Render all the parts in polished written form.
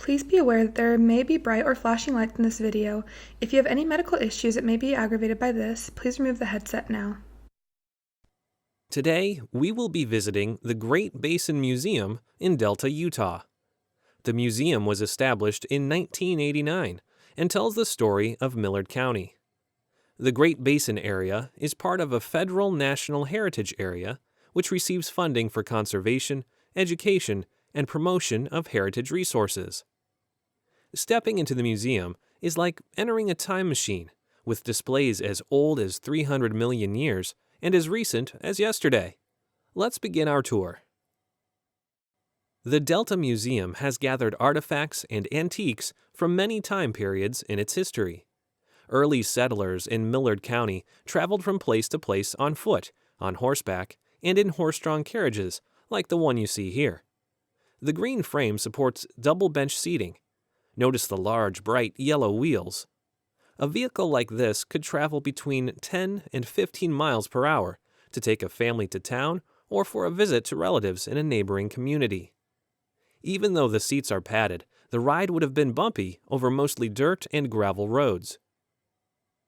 Please be aware that there may be bright or flashing lights in this video. If you have any medical issues that may be aggravated by this, please remove the headset now. Today, we will be visiting the Great Basin Museum in Delta, Utah. The museum was established in 1989 and tells the story of Millard County. The Great Basin area is part of a federal national heritage area which receives funding for conservation, education, and promotion of heritage resources. Stepping into the museum is like entering a time machine, with displays as old as 300 million years and as recent as yesterday. Let's begin our tour. The Delta Museum has gathered artifacts and antiques from many time periods in its history. Early settlers in Millard County traveled from place to place on foot, on horseback, and in horse-drawn carriages, like the one you see here. The green frame supports double bench seating. Notice the large, bright yellow wheels. A vehicle like this could travel between 10 and 15 miles per hour to take a family to town or for a visit to relatives in a neighboring community. Even though the seats are padded, the ride would have been bumpy over mostly dirt and gravel roads.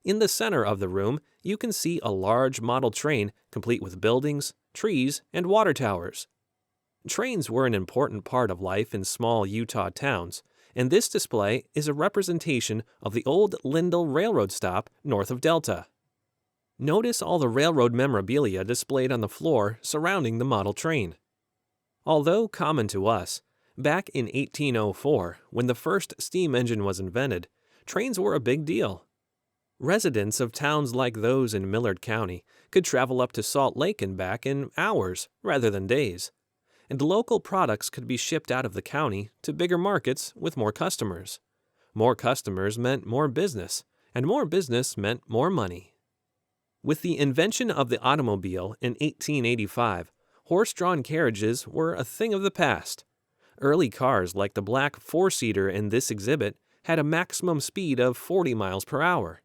In the center of the room, you can see a large model train complete with buildings, trees, and water towers. Trains were an important part of life in small Utah towns, and this display is a representation of the old Lindell Railroad stop north of Delta. Notice all the railroad memorabilia displayed on the floor surrounding the model train. Although common to us, back in 1804, when the first steam engine was invented, trains were a big deal. Residents of towns like those in Millard County could travel up to Salt Lake and back in hours rather than days, and local products could be shipped out of the county to bigger markets with more customers. More customers meant more business, and more business meant more money. With the invention of the automobile in 1885, horse-drawn carriages were a thing of the past. Early cars like the black four-seater in this exhibit had a maximum speed of 40 miles per hour.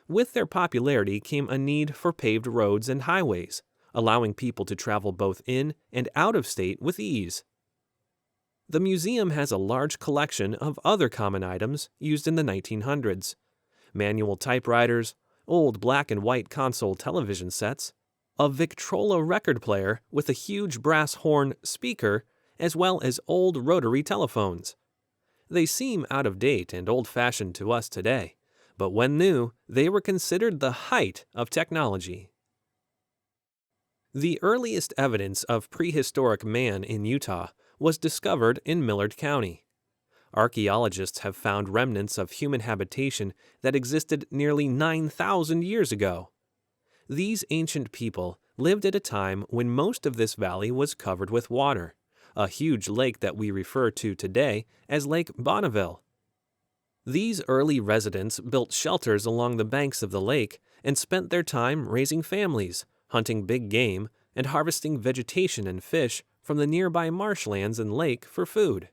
With their popularity came a need for paved roads and highways, allowing people to travel both in and out of state with ease. The museum has a large collection of other common items used in the 1900s: manual typewriters, old black and white console television sets, a Victrola record player with a huge brass horn speaker, as well as old rotary telephones. They seem out of date and old-fashioned to us today, but when new, they were considered the height of technology. The earliest evidence of prehistoric man in Utah was discovered in Millard County. Archaeologists have found remnants of human habitation that existed nearly 9,000 years ago. These ancient people lived at a time when most of this valley was covered with water, a huge lake that we refer to today as Lake Bonneville. These early residents built shelters along the banks of the lake and spent their time raising families, hunting big game, and harvesting vegetation and fish from the nearby marshlands and lake for food.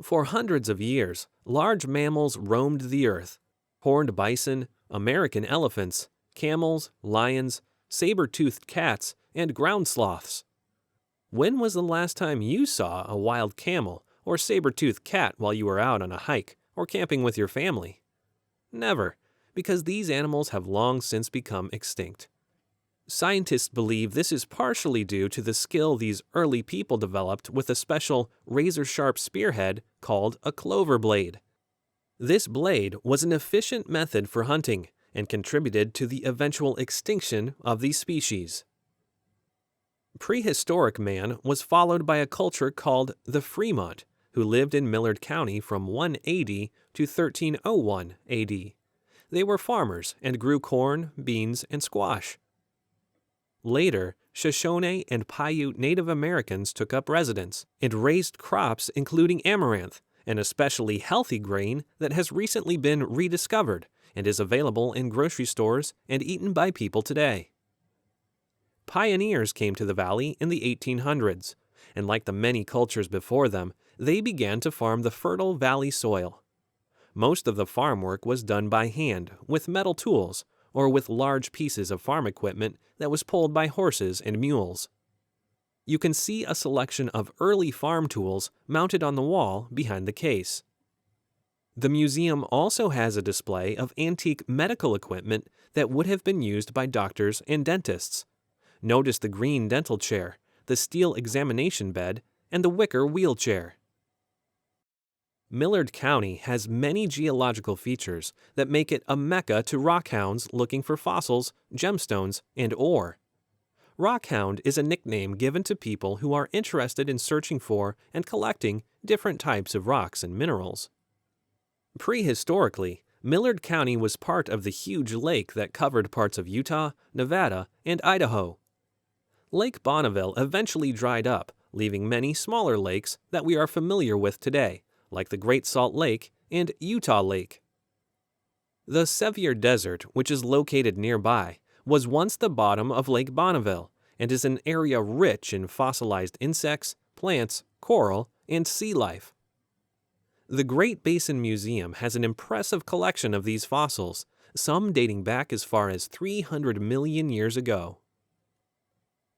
For hundreds of years, large mammals roamed the earth: horned bison, American elephants, camels, lions, saber-toothed cats, and ground sloths. When was the last time you saw a wild camel or saber-toothed cat while you were out on a hike or camping with your family? Never, because these animals have long since become extinct. Scientists believe this is partially due to the skill these early people developed with a special razor-sharp spearhead called a clover blade. This blade was an efficient method for hunting and contributed to the eventual extinction of these species. Prehistoric man was followed by a culture called the Fremont, who lived in Millard County from 180 to 1301 AD. They were farmers and grew corn, beans, and squash. Later, Shoshone and Paiute Native Americans took up residence and raised crops including amaranth, an especially healthy grain that has recently been rediscovered and is available in grocery stores and eaten by people today. Pioneers came to the valley in the 1800s, and like the many cultures before them, they began to farm the fertile valley soil. Most of the farm work was done by hand, with metal tools, or with large pieces of farm equipment that was pulled by horses and mules. you can see a selection of early farm tools mounted on the wall behind the case. The museum also has a display of antique medical equipment that would have been used by doctors and dentists. Notice the green dental chair, the steel examination bed, and the wicker wheelchair. Millard County has many geological features that make it a mecca to rockhounds looking for fossils, gemstones, and ore. Rockhound is a nickname given to people who are interested in searching for and collecting different types of rocks and minerals. Prehistorically, Millard County was part of the huge lake that covered parts of Utah, Nevada, and Idaho. Lake Bonneville eventually dried up, leaving many smaller lakes that we are familiar with today, like the Great Salt Lake and Utah Lake. The Sevier Desert, which is located nearby, was once the bottom of Lake Bonneville and is an area rich in fossilized insects, plants, coral, and sea life. The Great Basin Museum has an impressive collection of these fossils, some dating back as far as 300 million years ago.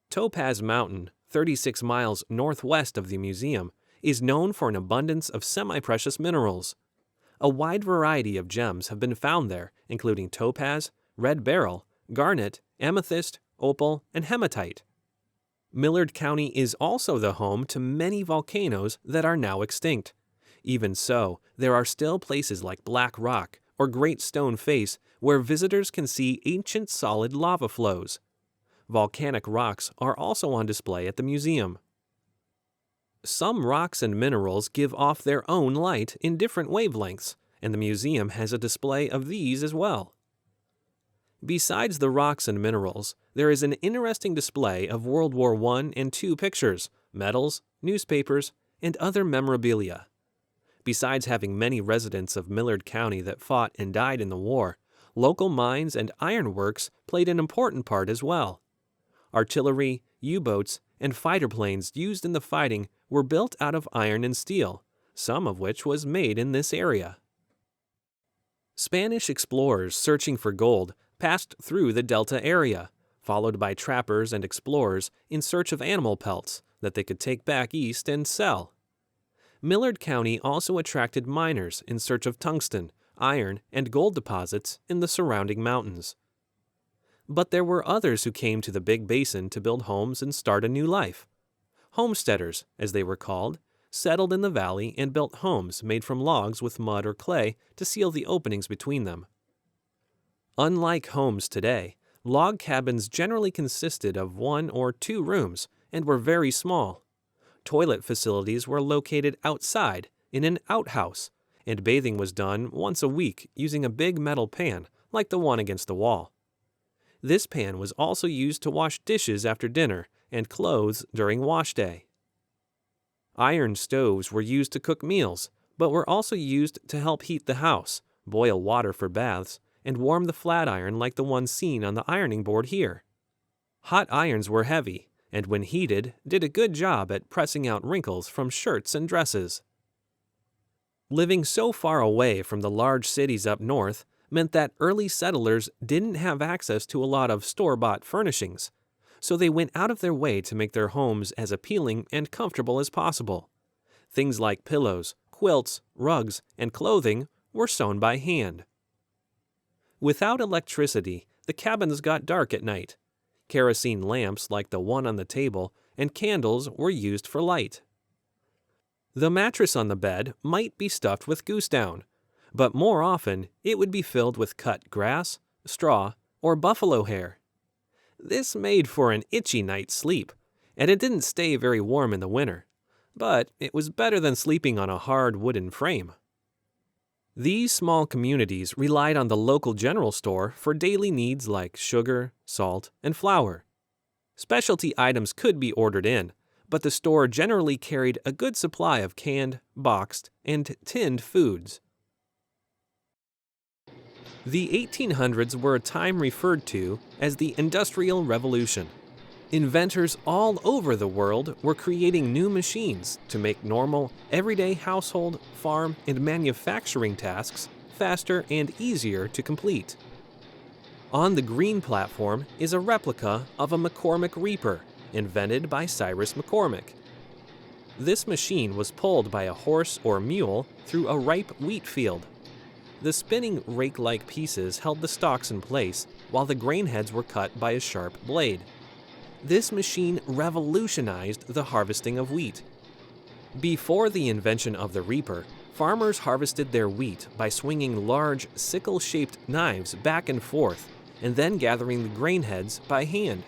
Topaz Mountain, 36 miles northwest of the museum, is known for an abundance of semi-precious minerals. A wide variety of gems have been found there, including topaz, red beryl, garnet, amethyst, opal, and hematite. Millard County is also the home to many volcanoes that are now extinct. Even so, there are still places like Black Rock or Great Stone Face where visitors can see ancient solid lava flows. Volcanic rocks are also on display at the museum. Some rocks and minerals give off their own light in different wavelengths, and the museum has a display of these as well. Besides the rocks and minerals, there is an interesting display of World War I and II pictures, medals, newspapers, and other memorabilia. Besides having many residents of Millard County that fought and died in the war, local mines and ironworks played an important part as well. Artillery, U-boats, and fighter planes used in the fighting were built out of iron and steel, some of which was made in this area. Spanish explorers searching for gold passed through the Delta area, followed by trappers and explorers in search of animal pelts that they could take back east and sell. Millard County also attracted miners in search of tungsten, iron, and gold deposits in the surrounding mountains. But there were others who came to the Big Basin to build homes and start a new life. Homesteaders, as they were called, settled in the valley and built homes made from logs with mud or clay to seal the openings between them. Unlike homes today, log cabins generally consisted of 1 or 2 rooms and were very small. Toilet facilities were located outside in an outhouse, and bathing was done once a week using a big metal pan like the one against the wall. This pan was also used to wash dishes after dinner and clothes during wash day. Iron stoves were used to cook meals, but were also used to help heat the house, boil water for baths, and warm the flat iron like the one seen on the ironing board here. Hot irons were heavy, and when heated, did a good job at pressing out wrinkles from shirts and dresses. Living so far away from the large cities up north meant that early settlers didn't have access to a lot of store-bought furnishings, so they went out of their way to make their homes as appealing and comfortable as possible. Things like pillows, quilts, rugs, and clothing were sewn by hand. Without electricity, the cabins got dark at night. Kerosene lamps like the one on the table and candles were used for light. The mattress on the bed might be stuffed with goose down, but more often it would be filled with cut grass, straw, or buffalo hair. This made for an itchy night's sleep, and it didn't stay very warm in the winter, but it was better than sleeping on a hard wooden frame. These small communities relied on the local general store for daily needs like sugar, salt, and flour. Specialty items could be ordered in, but the store generally carried a good supply of canned, boxed, and tinned foods. The 1800s were a time referred to as the Industrial Revolution. Inventors all over the world were creating new machines to make normal, everyday household, farm, and manufacturing tasks faster and easier to complete. On the green platform is a replica of a McCormick Reaper, invented by Cyrus McCormick. This machine was pulled by a horse or mule through a ripe wheat field. The spinning rake-like pieces held the stalks in place, while the grain heads were cut by a sharp blade. This machine revolutionized the harvesting of wheat. Before the invention of the reaper, farmers harvested their wheat by swinging large, sickle-shaped knives back and forth, and then gathering the grain heads by hand.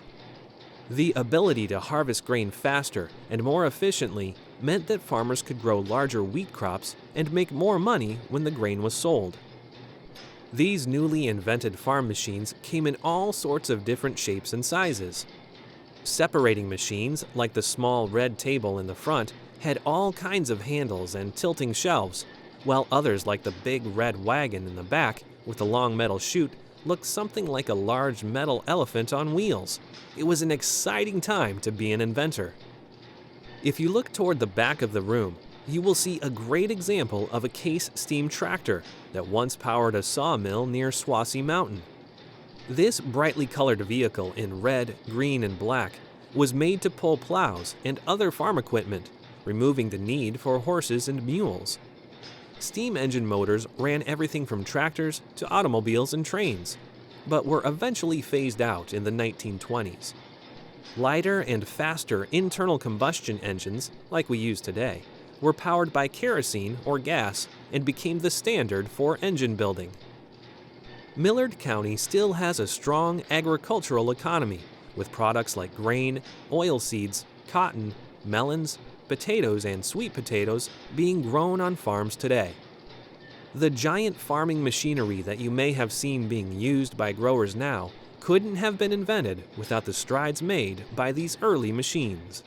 The ability to harvest grain faster and more efficiently meant that farmers could grow larger wheat crops and make more money when the grain was sold. These newly invented farm machines came in all sorts of different shapes and sizes. Separating machines, like the small red table in the front, had all kinds of handles and tilting shelves, while others, like the big red wagon in the back with a long metal chute, looked something like a large metal elephant on wheels. It was an exciting time to be an inventor. If you look toward the back of the room, you will see a great example of a case steam tractor that once powered a sawmill near Swassee Mountain. This brightly colored vehicle in red, green, and black was made to pull plows and other farm equipment, removing the need for horses and mules. Steam engine motors ran everything from tractors to automobiles and trains, but were eventually phased out in the 1920s. Lighter and faster internal combustion engines, like we use today, were powered by kerosene or gas and became the standard for engine building. Millard County still has a strong agricultural economy, with products like grain, oilseeds, cotton, melons, potatoes, and sweet potatoes being grown on farms today. The giant farming machinery that you may have seen being used by growers now couldn't have been invented without the strides made by these early machines.